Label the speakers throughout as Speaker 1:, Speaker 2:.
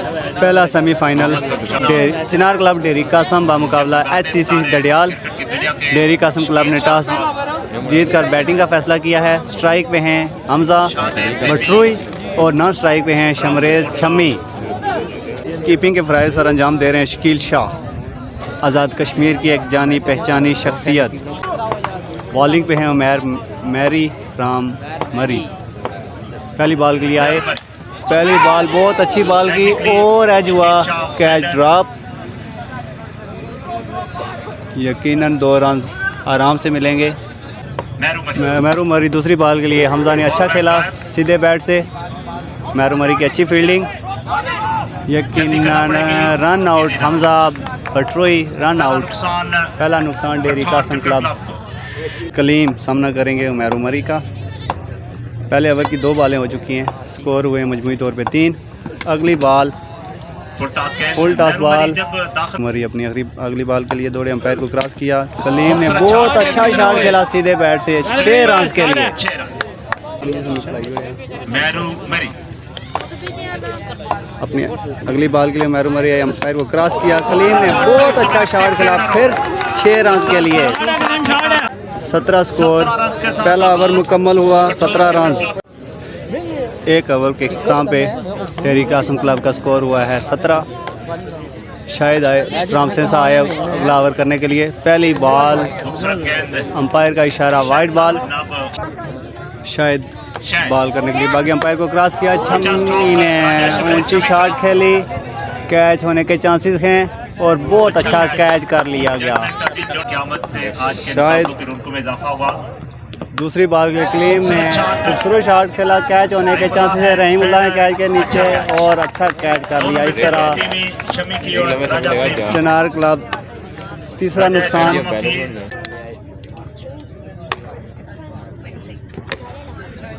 Speaker 1: पहला semifinal Chinar club Dheri Kasam बामुकाबला HCC Dadyal. Dheri Kasam club ने टॉस जीतकर बैटिंग का फैसला किया है। स्ट्राइक पे हैं हमजा बटरुई और नॉन स्ट्राइक पे हैं शमरेज छम्मी। कीपिंग के फ़राइज़ सर अंजाम दे रहे हैं शकील शाह, आज़ाद कश्मीर की एक जानी पहचानी शख्सियत। बॉलिंग पे हैं उमैर मैरी राम मरी। पहली बॉल के लिए आए, पहली बॉल बहुत अच्छी बॉल की और एज हुआ कैच ड्रॉप। यकीनन 2 रन आराम से मिलेंगे। मैरू मरी दूसरी बॉल के लिए हमजा ने अच्छा खेला सीधे बैट से। मैरू मरी की अच्छी फील्डिंग, यकीनन run out. Hamza Batroi run out. पहला नुकसान डेरी कासम क्लब। कलीम सामना करेंगे मैरू मरी का। पहले ओवर की 2 बॉलें हो चुकी हैं, स्कोर हुए मजमूई तौर पे 3। अगली बॉल फुल टॉस बॉल। मरी अपनी अगली बॉल के लिए दौड़े, अंपायर को क्रॉस किया। कलीम ने बहुत अच्छा शॉट खेला सीधे बैट से 6 रन के लिए। अपनी अगली बॉल के लिए मैरू मरी अंपायर को क्रॉस किया। कलीम ने बहुत अच्छा शॉट खेला फिर 6 रन के लिए। 17 स्कोर। पहला ओवर मुकम्मल हुआ 17 रन। 1 ओवर के इख्तिताम पे डेरी कासम क्लब का स्कोर हुआ है 17। शायद आए फ्रांसेसा आए अगला ओवर करने के लिए। पहली बॉल अंपायर का इशारा वाइड बॉल। शायद बॉल करने के लिए बाकी अंपायर को क्रॉस किया। छम्मी ने ऊंची शॉट खेली, कैच होने के चांसेस हैं और बहुत अच्छा कैच कर लिया गया। शायद दूसरी बॉल के कलीम ने खूबसूरत शॉट खेला, कैच होने के चांसेस है। रहीमुल्लाह ने कैच के नीचे और अच्छा कैच कर लिया। इस तरह चिनार क्लब तीसरा नुकसान।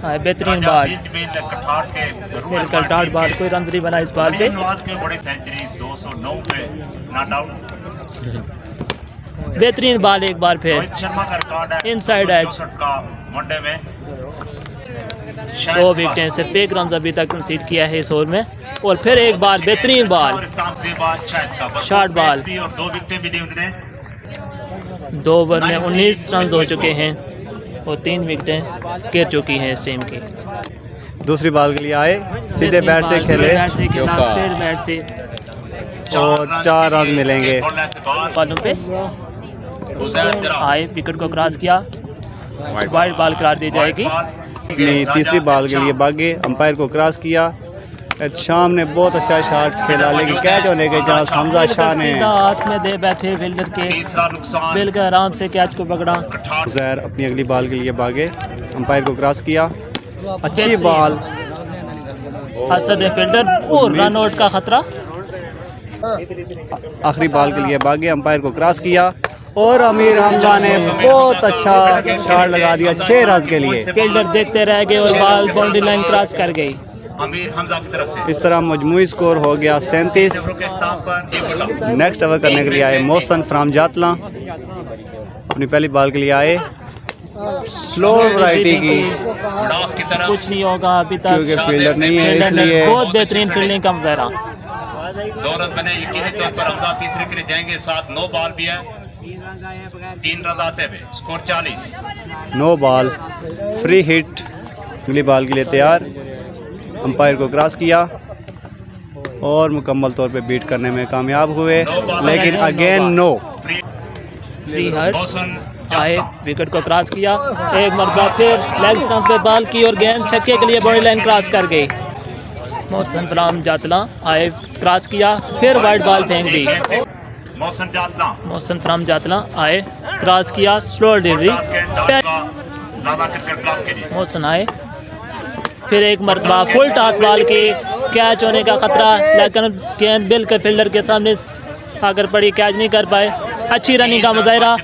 Speaker 2: बेहतरीन बॉल, बिल्कुल डॉट बॉल, कोई रन नहीं बना इस बॉल पे। बेहतरीन बॉल एक बार फिर इनसाइड एज। 2 विकेटें, सिर्फ 1 रन अभी तक कंसीड किया है इस ओवर में। और फिर एक बार बेहतरीन बॉल, शॉर्ट बॉल। 2 ओवर में 19 रन हो चुके हैं और 3 विकेटें गिर चुकी हैं इस टीम की।
Speaker 1: दूसरी बॉल के लिए आए, सीधे बैट से खेले
Speaker 2: स्ट्रेट बैट से
Speaker 1: और 4 रन मिलेंगे।
Speaker 2: बॉलों पे आए, विकेट को क्रॉस किया, वाइड बॉल करार दी जाएगी।
Speaker 1: अपनी तीसरी बॉल के लिए भागे, अंपायर को क्रॉस किया। शाम ने बहुत अच्छा शॉट खेला लेकिन कैच होने के चांस हमजा शाह ने
Speaker 2: हाथ में दे बैठे फील्डर के, बिल्कुल आराम से कैच को पकड़ा।
Speaker 1: जहर अपनी अगली बॉल के लिए भागे, अंपायर को क्रॉस किया। अच्छी बॉल,
Speaker 2: असद फील्डर और रन आउट का खतरा।
Speaker 1: आखिरी बॉल के लिए भागे, अंपायर को क्रॉस किया और अमीर हमजा ने बहुत अच्छा शॉट लगा दिया 6 रन के लिए।
Speaker 2: फील्डर देखते रह गए और बॉल बाउंड्री लाइन क्रॉस कर गई।
Speaker 1: इस तरह मजमूई स्कोर हो गया 37। नेक्स्ट ओवर करने के लिए आए मोहसन फ्राम जातला। अपनी पहली बॉल के लिए आए, स्लो वैरायटी की,
Speaker 2: कुछ नहीं होगा अभी तक
Speaker 1: क्योंकि फील्डर नहीं है इसलिए।
Speaker 2: बहुत बेहतरीन फील्डिंग का मुजाहरा।
Speaker 3: 2 रन बने यकीनी तौर पर हमजा तीसरे के लिए जाएंगे। 7 नो बॉल भी है, 3 रन आते हुए स्कोर 40।
Speaker 1: 9 ball free hit. अगली बॉल के लिए तैयार, अंपायर को क्रॉस किया और मुकम्मल तौर पे बीट करने में कामयाब हुए लेकिन अगेन नो।
Speaker 2: फ्री हिट आए, विकेट को क्रॉस किया, एक मरतबा फिर लेग स्टंप पे बॉल की और गेंद छक्के के लिए बॉडी लाइन क्रॉस कर गई। मोहसन फ्राम जातला आए, क्रॉस किया, फिर वाइड बॉल फेंक दी। मोहसन फ्राम जातला आए, क्रॉस किया, स्लो डिलीवरी। मोहसन आए, फिर एक मरतबा फुल टॉस बॉल की, कैच होने का खतरा लेकिन गेंद बिल्कुल फील्डर के सामने आकर पड़ी, कैच नहीं कर पाए। अच्छी रनिंग का मुजाहरा,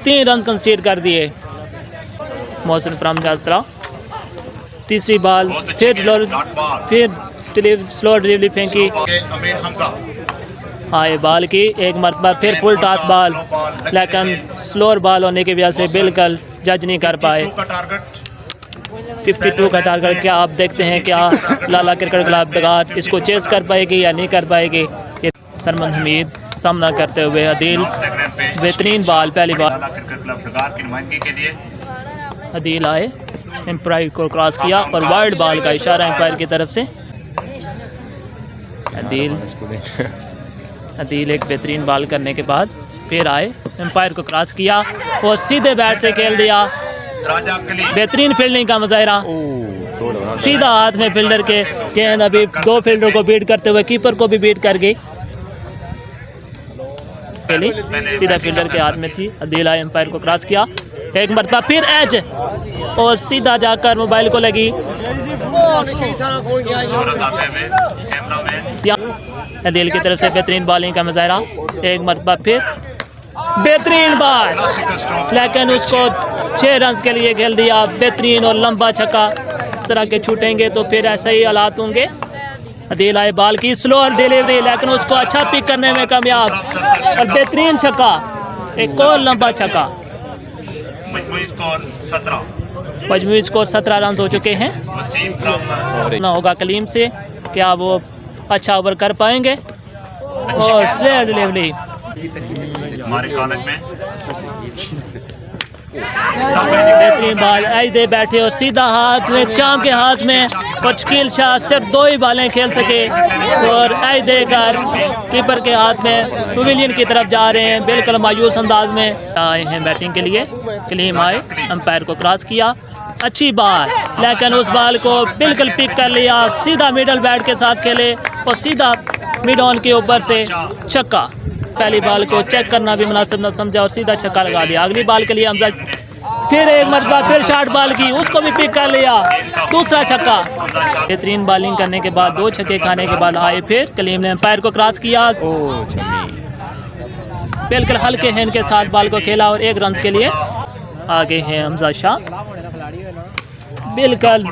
Speaker 2: 3 रन कंसीड कर दिए मोहसन फ्राम जातला। तीसरी बॉल फिर स्लो डिलीवरी फेंकी, आए बॉल की, एक मरतबा फिर फुल टॉस बॉल लेकिन स्लोअर बॉल होने की वजह से बिल्कुल जज नहीं कर पाए। 52 का टारगेट। क्या आप देखते हैं क्या लाला क्रिकेट क्लब डगार इसको चेस कर पाएगी या नहीं कर पाएगी? ये सरमद हमीद सामना करते हुए अदील, बेहतरीन बॉल, पहली बार
Speaker 3: क्रिकेट क्लब डगार की नुमाइंदगी के लिए
Speaker 2: अदील आए, एम्पायर को क्रॉस किया और वाइड बॉल का इशारा एम्पायर की तरफ से। अदील एक बेहतरीन बॉल करने के बाद फिर आए, एम्पायर को क्रॉस किया और सीधे बैट से खेल दिया।
Speaker 3: राजा कलीम
Speaker 2: बेहतरीन फील्डिंग का मुजाहरा, सीधा हाथ में फील्डर के गेंद अभी दो फील्डर को बीट करते हुए कीपर को भी बीट कर गई। सीधा फील्डर के हाथ में थी। अदील आए, एम्पायर को क्रॉस किया, एक मरतबा फिर एज और सीधा जाकर मोबाइल को लगी। अदील की तरफ से बेहतरीन बॉलिंग का मुजाहरा, एक मरतबा फिर बेहतरीन बॉल, लेकिन उसको 6 रन के लिए खेल दिया। बेहतरीन और लंबा छक्का, इस तरह के छूटेंगे तो फिर ऐसे ही हालात होंगे। अदील आए, बॉल की स्लो डिलीवरी, लेकिन उसको अच्छा पिक करने में कामयाब और बेहतरीन छक्का, एक और लंबा छक्का।
Speaker 3: मजमूई
Speaker 2: स्कोर 17 रन हो चुके हैं। ना होगा कलीम से, क्या वो अच्छा ओवर कर पाएंगे? और स्लो डिलीवरी,
Speaker 3: हमारे कॉलेज में
Speaker 2: बेहतरीन बॉल, आई दे बैठे और सीधा हाथ में, शाम के हाथ में, और शकील शाह सिर्फ 2 ही बॉलें खेल सके और आई देकर कीपर के हाथ में पवेलियन की तरफ जा रहे हैं। बिल्कुल मायूस अंदाज में आए हैं बैटिंग के लिए। कलीम आए, अंपायर को क्रॉस किया, अच्छी बॉल, लेकिन उस बॉल को बिल्कुल पिक कर लिया। सीधा मिडल बैट के साथ खेले और सीधा मिड ऑन के ऊपर से छक्का। पहली बॉल को चेक करना भी मुनासिब न समझा और सीधा छक्का लगा दिया। अगली बॉल के लिए हमजा फिर एक मरतबा फिर शॉर्ट बॉल की, उसको भी पिक कर लिया, दूसरा छक्का। बेहतरीन बॉलिंग करने के बाद 2 छक्के खाने के बाद आए फिर कलीम ने एम्पायर को क्रॉस किया, बिल्कुल हल्के हैंड के साथ बॉल को खेला और 1 रन के लिए आगे हैं हमजा शाह। बिल्कुल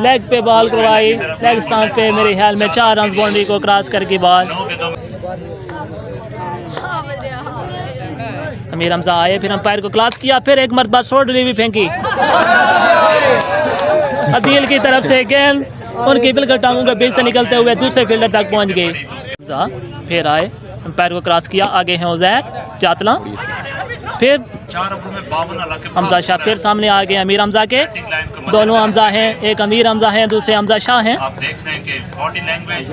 Speaker 2: लेग पे बॉल करवाई, लेग स्टंप पे, मेरे ख्याल में 4 रन बाउंड्री को क्रॉस करके बॉल। अमीर हमजा आए, फिर अंपायर को क्रॉस किया, फिर एक मरतबा शॉर्ट डिलीवरी फेंकी अदील की तरफ से। गेंद उनकी बिल्कुल टांगों के बीच से निकलते हुए दूसरे फील्डर तक पहुंच गए। हमजा फिर आए, अंपायर को क्रॉस किया, आगे हैं उजैर जातला, फिर हमजा शाह फिर सामने आ गए अमीर हमजा के। दोनों हमजा हैं, एक अमीर हमजा हैं, दूसरे हमजा शाह हैं।
Speaker 3: आप देख रहे हैं कि बॉडी लैंग्वेज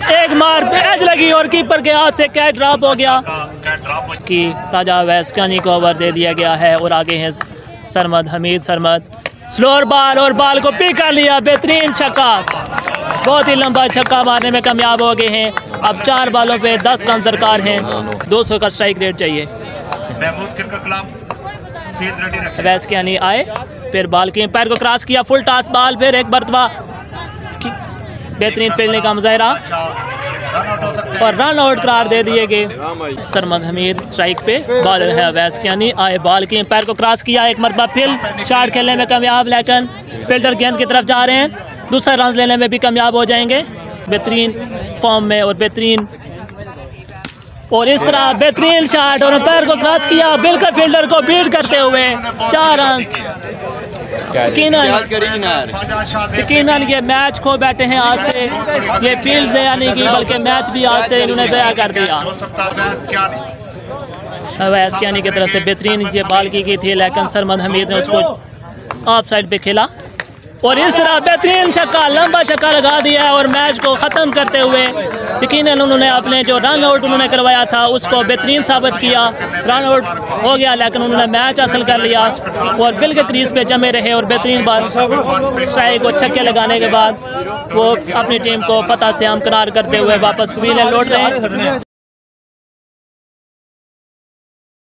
Speaker 2: एक मार पैज लगी और कीपर के हाथ से कैच ड्रॉप हो गया कि राजा वैस्कानी को ओवर दे दिया गया है। और आगे हैं सरमद हमीद, सरमद स्लोअर बॉल और बॉल को पिक कर लिया, बेहतरीन छक्का, बहुत ही लंबा छक्का मारने में कामयाब हो गए हैं। अब 4 बॉलों पे 10 रन दरकार हैं, 200 का स्ट्राइक रेट चाहिए। वैस्कानी आए, फिर बॉल की एम्पायर को क्रॉस किया, फुल टॉस बॉल, फिर एक मरतबा बेहतरीन फील्डिंग का मुजाहरा और रन आउट करार दे दिए गए। सरमद हमीद स्ट्राइक पे, बॉलर है वैस्कानी आए, बॉल की एम्पायर को क्रॉस किया, एक मरतबा फिर शॉट खेलने में कामयाब, लेकिन फील्डर गेंद की तरफ जा रहे हैं, दूसरा रन लेने में भी कामयाब हो जाएंगे। बेहतरीन फॉर्म में और बेहतरीन, और इस तरह बेहतरीन शॉट और एम्पायर को क्रॉस किया, बिल्कुल फील्डर को बीट करते हुए 4 रन। यकीनन ये मैच खो बैठे हैं आज से, ये फील्ड ज़या नहीं की बल्कि मैच भी आज से इन्होंने ज़या कर दिया। वैस्कानी की तरफ से बेहतरीन ये बॉल की गई थी, लेकिन सरमद हमीद ने उसको ऑफ साइड पे खेला और इस तरह बेहतरीन छक्का, लंबा छक्का लगा दिया और मैच को ख़त्म करते हुए यकीनन उन्होंने अपने जो रन आउट उन्होंने करवाया था उसको बेहतरीन साबित किया। रन आउट हो गया लेकिन उन्होंने मैच हासिल कर लिया और बिल्कुल क्रीज पे जमे रहे और बेहतरीन बार स्ट्राइक और छक्के लगाने के बाद वो अपनी टीम को फतह से हमकिनार करते हुए वापस पवेलियन लौट रहे हैं।